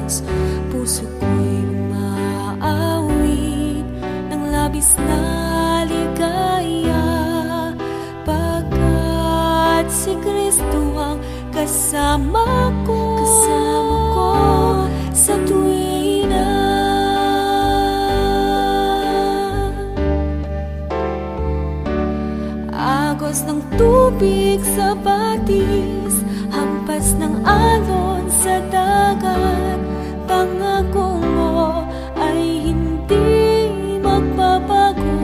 oras, puso ko'y umaawit ng labis na ligaya, pagkat si Kristo ang kasama ko sa tuwina. Agos ng tubig sa batis, hampas ng alon sa dagat, pangako mo ay hindi magbabago.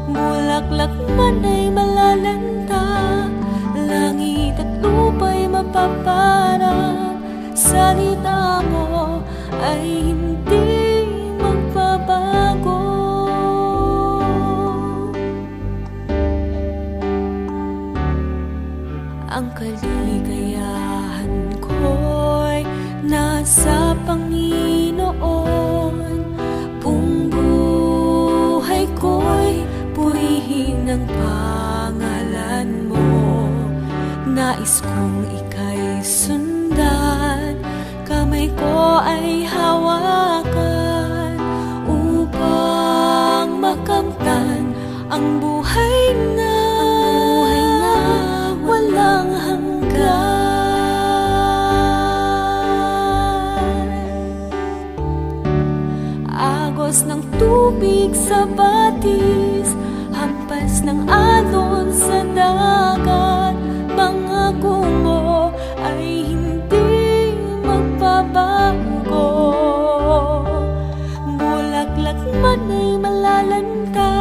Bulaklak man ay malalanta, langit at lupa'y mapaparang, salita mo ay hindi magbabago. Ang kaligayahan ko'y nasa Panginoon, buong buhay ko'y purihin ang pangalan mo. Nais kong ika'y sundan, kamay ko ay hawakan, upang makamtan ang buhay na walang hanggan. Agos ng tubig sa batis, hampas ng alon sa dagat, pangako mo ay hindi magbabago. Bulaklak man ay malalanta,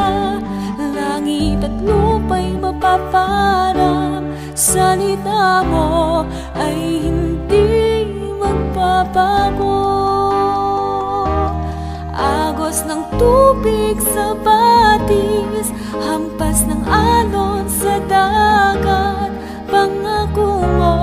langit at lupa'y mapaparang, salita mo ay hindi magbabago. Agos ng tubig sa batis, hampas ng alon sa dagat, pangako mo